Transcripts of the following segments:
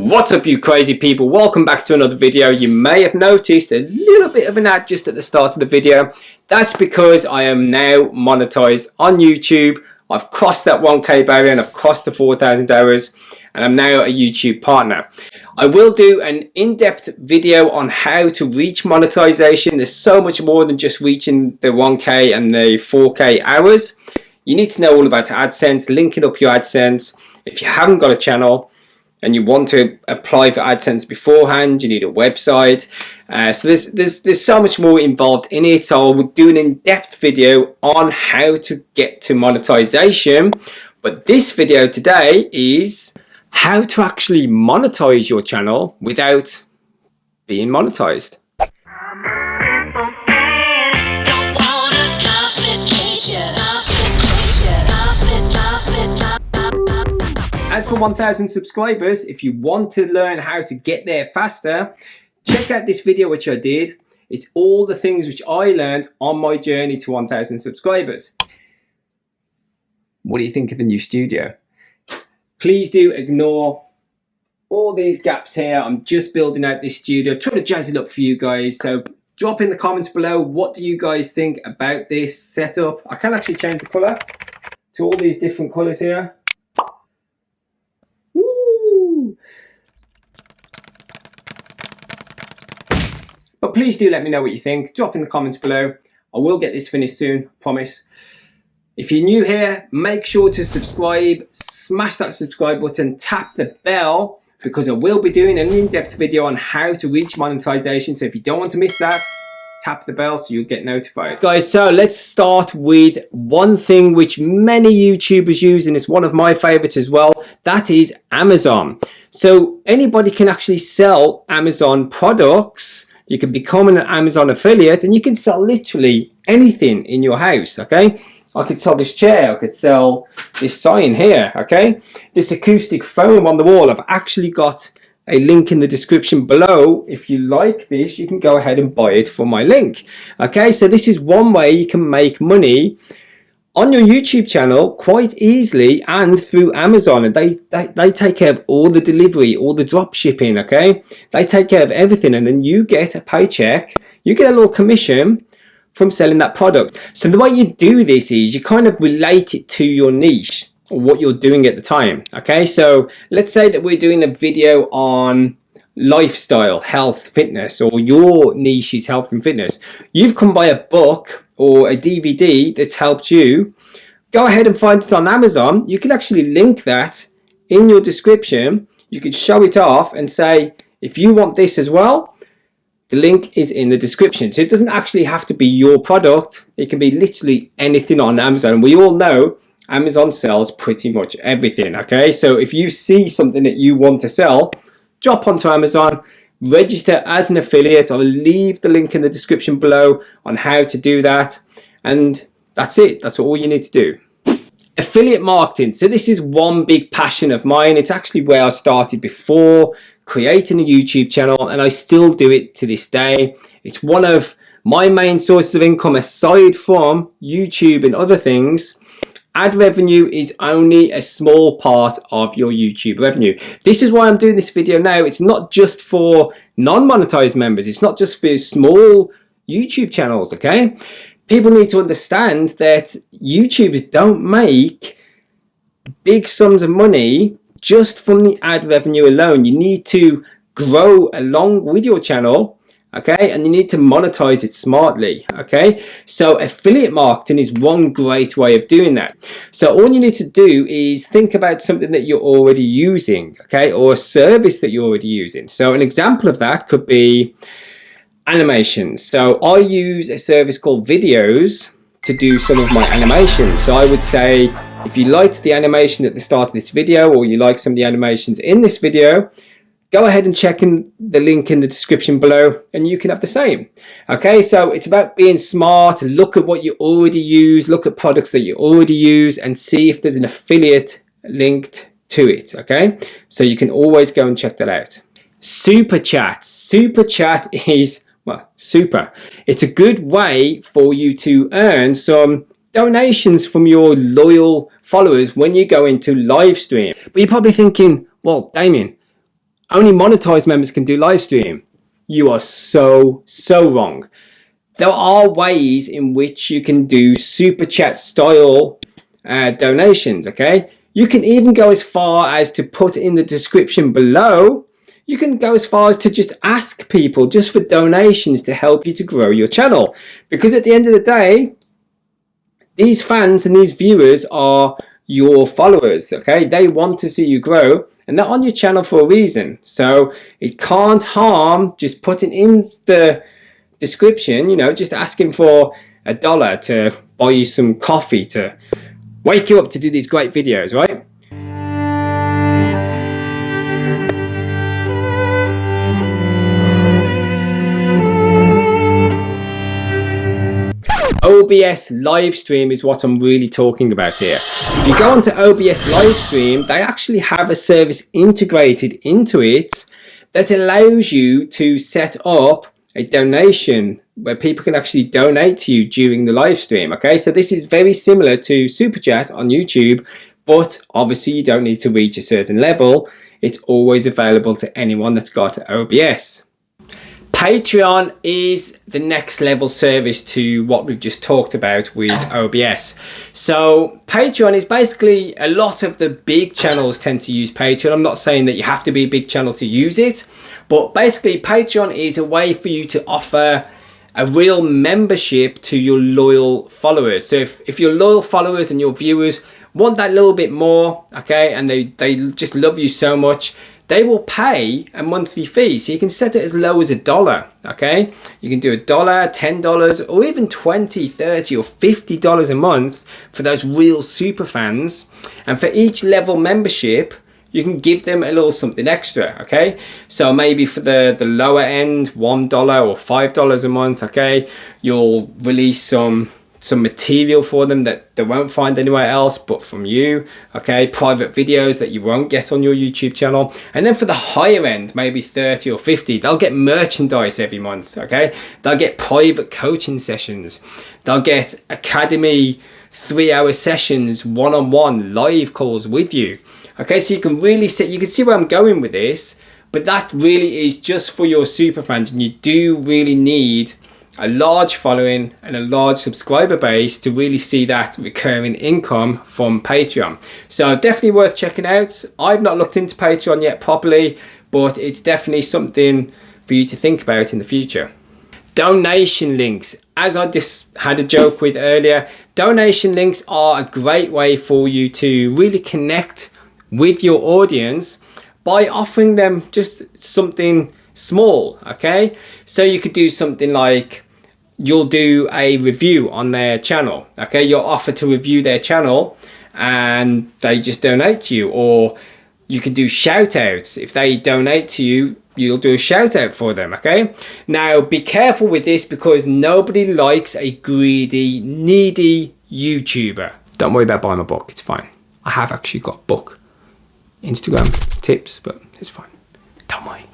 What's up, you crazy people? Welcome back to another video. You may have noticed a little bit of an ad just at the start of the video. That's because I am now monetized on YouTube. I've crossed that 1K barrier and I've crossed the 4,000 hours and I'm now a YouTube partner. I will do an in-depth video on how to reach monetization. There's so much more than just reaching the 1K and the 4K hours. You need to know all about AdSense, linking up your AdSense. If you haven't got a channel and you want to apply for AdSense beforehand, you need a website. So there's so much more involved in it. So I will do an in-depth video on how to get to monetization. But this video today is how to actually monetize your channel without being monetized. As for 1,000 subscribers, if you want to learn how to get there faster, check out this video which I did. It's all the things which I learned on my journey to 1,000 subscribers. What do you think of the new studio? Please do ignore all these gaps here. I'm just building out this studio, trying to jazz it up for you guys. So drop in the comments below, what do you guys think about this setup? I can actually change the color to all these different colors here. But please do let me know what you think. Drop in the comments below. I will get this finished soon, promise. If you're new here, make sure to subscribe, smash that subscribe button, tap the bell, because I will be doing an in-depth video on how to reach monetization. So if you don't want to miss that, tap the bell so you'll get notified. Guys, so let's start with one thing which many YouTubers use, and it's one of my favorites as well. That is Amazon. So anybody can actually sell Amazon products. You can become an Amazon affiliate and you can sell literally anything in your house, okay? I could sell this chair, I could sell this sign here, okay? This acoustic foam on the wall. I've actually got a link in the description below. If you like this, you can go ahead and buy it from my link, okay? So this is one way you can make money on your YouTube channel quite easily and through Amazon, and they take care of all the delivery, all the drop shipping, okay? They take care of everything, and then you get a paycheck, you get a little commission from selling that product. So the way you do this is you kind of relate it to your niche or what you're doing at the time, okay? So let's say that we're doing a video on lifestyle, health, fitness, or your niche is health and fitness. You've come by a book or a DVD that's helped you. Go ahead and find it on Amazon. You can actually link that in your description. You can show it off and say, if you want this as well, the link is in the description. So it doesn't actually have to be your product. It can be literally anything on Amazon. We all know Amazon sells pretty much everything, okay? So if you see something that you want to sell, drop onto Amazon, register as an affiliate. I'll leave the link in the description below on how to do that, and that's it. That's all you need to do. Affiliate marketing. So this is one big passion of mine. It's actually where I started before creating a YouTube channel, and I still do it to this day. It's one of my main sources of income aside from YouTube and other things. Ad revenue is only a small part of your YouTube revenue. This is why I'm doing this video now. It's not just for non-monetized members. It's not just for small YouTube channels, okay? People need to understand that YouTubers don't make big sums of money just from the ad revenue alone. You need to grow along with your channel, okay, and you need to monetize it smartly, okay? So affiliate marketing is one great way of doing that. So all you need to do is think about something that you're already using, okay, or a service that you're already using. So an example of that could be animations. So I use a service called Videos to do some of my animations. So I would say, if you liked the animation at the start of this video, or you like some of the animations in this video, go ahead and check in the link in the description below and you can have the same. Okay, so it's about being smart. Look at what you already use, look at products that you already use, and see if there's an affiliate linked to it, okay? So you can always go and check that out. Superchat. Superchat is, well, super. It's a good way for you to earn some donations from your loyal followers when you go into live stream. But you're probably thinking, well, Damien, only Monetize members can do live stream. You are so wrong. There are ways in which you can do super chat style donations, okay? You can even go as far as to put in the description below. You can go as far as to just ask people just for donations to help you to grow your channel. Because at the end of the day, these fans and these viewers are your followers, okay? They want to see you grow, and they're on your channel for a reason. So it can't harm just putting in the description, you know, just asking for $1 to buy you some coffee to wake you up to do these great videos, right? OBS live stream is what I'm really talking about here. If you go onto OBS live stream, they actually have a service integrated into it that allows you to set up a donation where people can actually donate to you during the live stream. Okay, so this is very similar to Superchat on YouTube, but obviously you don't need to reach a certain level. It's always available to anyone that's got OBS. Patreon is the next level service to what we've just talked about with OBS. So Patreon is basically, a lot of the big channels tend to use Patreon. I'm not saying that you have to be a big channel to use it, but basically Patreon is a way for you to offer a real membership to your loyal followers. So if your loyal followers and your viewers want that little bit more, okay, and they just love you so much, they will pay a monthly fee. So you can set it as low as $1, okay? You can do $1, $10, or even $20, $30, or $50 a month for those real super fans. And for each level membership, you can give them a little something extra, okay? So maybe for the lower end, $1 or $5 a month, okay? You'll release some material for them that they won't find anywhere else but from you, okay? Private videos that you won't get on your YouTube channel. And then for the higher end, maybe 30 or 50, they'll get merchandise every month, okay? They'll get private coaching sessions. They'll get academy 3-hour sessions, one-on-one live calls with you. Okay, so you can really see, you can see where I'm going with this, but that really is just for your super fans, and you do really need a large following and a large subscriber base to really see that recurring income from Patreon. So definitely worth checking out. I've not looked into Patreon yet properly, but it's definitely something for you to think about in the future. Donation links. As I just had a joke with earlier, donation links are a great way for you to really connect with your audience by offering them just something small, okay? So you could do something like, you'll do a review on their channel, okay? You'll offer to review their channel and they just donate to you. Or you can do shout outs. If they donate to you, you'll do a shout out for them, okay? Now be careful with this, because nobody likes a greedy, needy YouTuber. Don't worry about buying my book, it's fine. I have actually got a book, Instagram tips, but it's fine. Don't worry,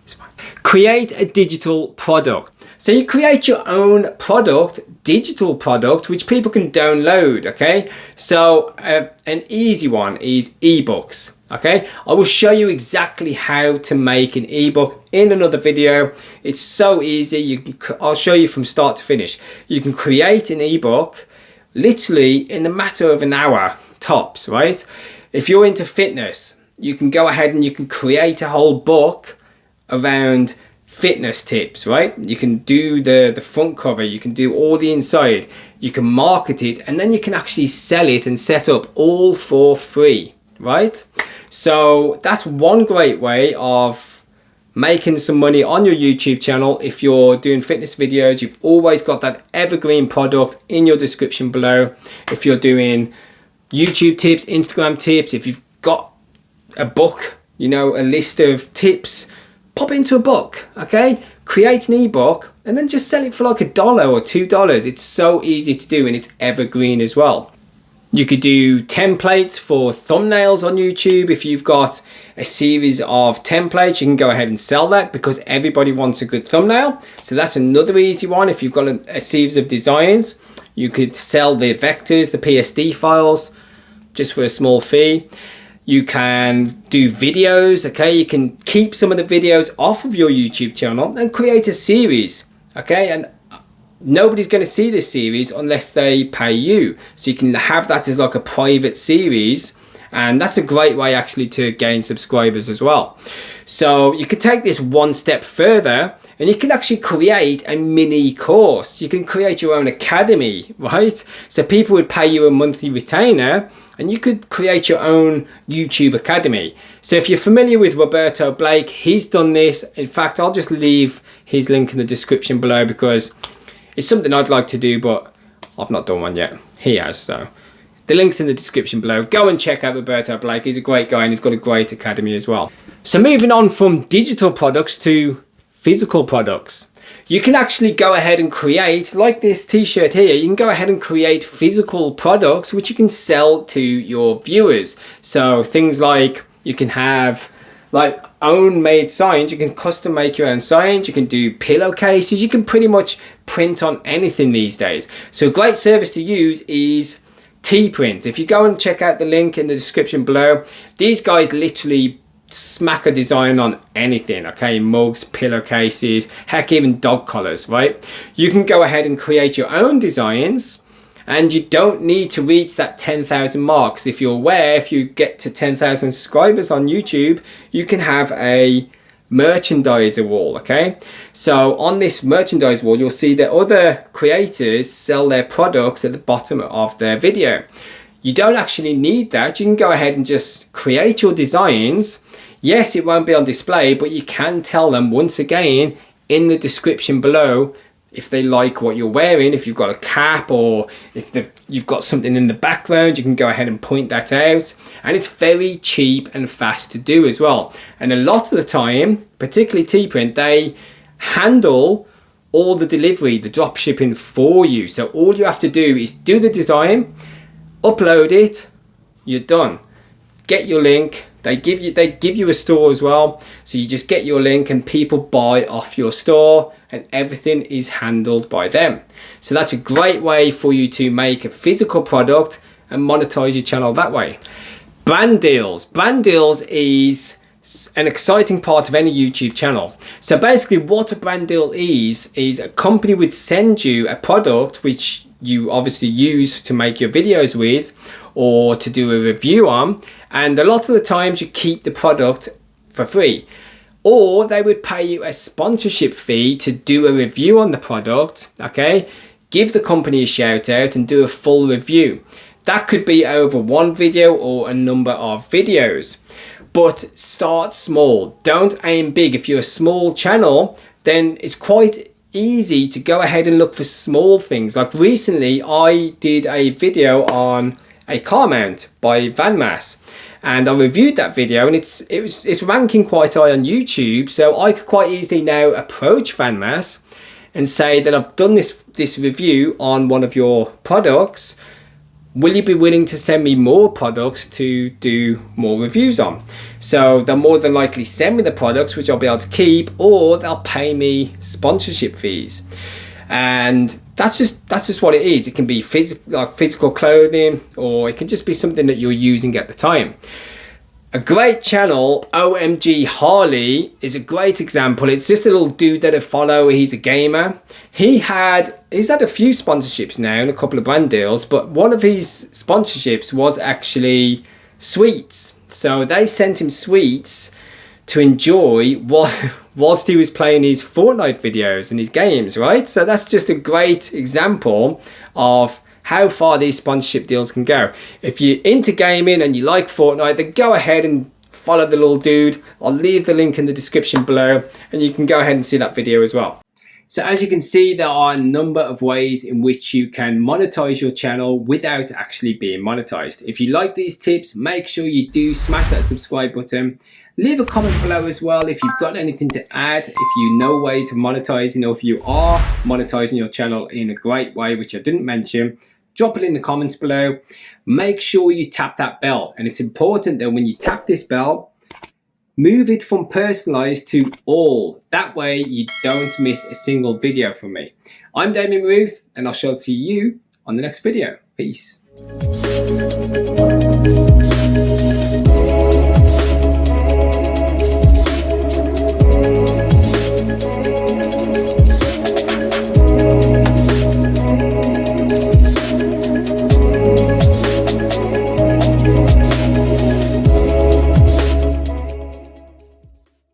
it's fine. Create a digital product. So you create your own product, digital product, which people can download, okay? So an easy one is ebooks, okay? I will show you exactly how to make an ebook in another video. It's so easy. I'll show you from start to finish. You can create an ebook literally in the matter of an hour tops, right? If you're into fitness, you can go ahead and you can create a whole book around fitness tips, right? You can do the front cover, you can do all the inside, you can market it, and then you can actually sell it and set up all for free, right? So that's one great way of making some money on your YouTube channel. If you're doing fitness videos, you've always got that evergreen product in your description below. If you're doing YouTube tips, Instagram tips, if you've got a book, you know, a list of tips, pop it into a book, okay? Create an ebook and then just sell it for like $1 or $2. It's so easy to do, and it's evergreen as well. You could do templates for thumbnails on YouTube. If you've got a series of templates, you can go ahead and sell that, because everybody wants a good thumbnail. So that's another easy one. If you've got a series of designs, you could sell the vectors, the PSD files, just for a small fee. You can do videos, okay? You can keep some of the videos off of your YouTube channel and create a series, okay? And nobody's going to see this series unless they pay you. So you can have that as like a private series, and that's a great way actually to gain subscribers as well. So you can take this one step further and you can actually create a mini course. You can create your own academy, right? So people would pay you a monthly retainer and you could create your own YouTube academy. So if you're familiar with Roberto Blake, he's done this. In fact, I'll just leave his link in the description below because it's something I'd like to do, but I've not done one yet. He has, so the link's in the description below. Go and check out Roberto Blake. He's a great guy and he's got a great academy as well. So moving on from digital products to physical products. You can actually go ahead and create, like this t-shirt here, you can go ahead and create physical products which you can sell to your viewers. So things like you can have like own made signs, you can custom make your own signs, you can do pillowcases, you can pretty much print on anything these days. So a great service to use is T-Print. If you go and check out the link in the description below, these guys literally smack a design on anything, okay? Mugs, pillowcases, heck, even dog collars, right? You can go ahead and create your own designs and you don't need to reach that 10,000 marks. If you're aware, if you get to 10,000 subscribers on YouTube, you can have a merchandiser wall, okay? So on this merchandise wall, you'll see that other creators sell their products at the bottom of their video. You don't actually need that. You can go ahead and just create your designs. Yes, it won't be on display, but you can tell them once again in the description below if they like what you're wearing. If you've got a cap or if you've got something in the background, you can go ahead and point that out. And it's very cheap and fast to do as well. And a lot of the time, particularly T-Print, they handle all the delivery, the drop shipping for you. So all you have to do is do the design, upload it, you're done. Get your link. They give you a store as well, so you just get your link and people buy off your store and everything is handled by them. So that's a great way for you to make a physical product and monetize your channel that way. Brand deals. Brand deals is an exciting part of any YouTube channel. So basically what a brand deal is a company would send you a product which you obviously use to make your videos with or to do a review on, and a lot of the times you keep the product for free, or they would pay you a sponsorship fee to do a review on the product, okay? Give the company a shout out and do a full review. That could be over one video or a number of videos, but start small. Don't aim big. If you're a small channel, then it's quite easy to go ahead and look for small things. Like recently I did a video on a car mount by Vanmas, and I reviewed that video, and it's ranking quite high on YouTube. So I could quite easily now approach Vanmas and say that I've done this review on one of your products. Will you be willing to send me more products to do more reviews on? So they'll more than likely send me the products which I'll be able to keep, or they'll pay me sponsorship fees. And that's just what it is. It can be physical clothing, or it can just be something that you're using at the time. A great channel, OMG Harley, is a great example. It's just a little dude that I follow. He's a gamer. He's had a few sponsorships now and a couple of brand deals, but one of his sponsorships was actually sweets. So they sent him sweets to enjoy whilst he was playing his Fortnite videos and his games, right? So that's just a great example of how far these sponsorship deals can go. If you're into gaming and you like Fortnite, then go ahead and follow the little dude. I'll leave the link in the description below and you can go ahead and see that video as well. So as you can see, there are a number of ways in which you can monetize your channel without actually being monetized. If you like these tips, make sure you do smash that subscribe button. Leave a comment below as well if you've got anything to add, if you know ways of monetizing, or if you are monetizing your channel in a great way, which I didn't mention. Drop it in the comments below. Make sure you tap that bell, and it's important that when you tap this bell, move it from personalized to all. That way you don't miss a single video from me. I'm Damien Ruth, and I shall see you on the next video. Peace.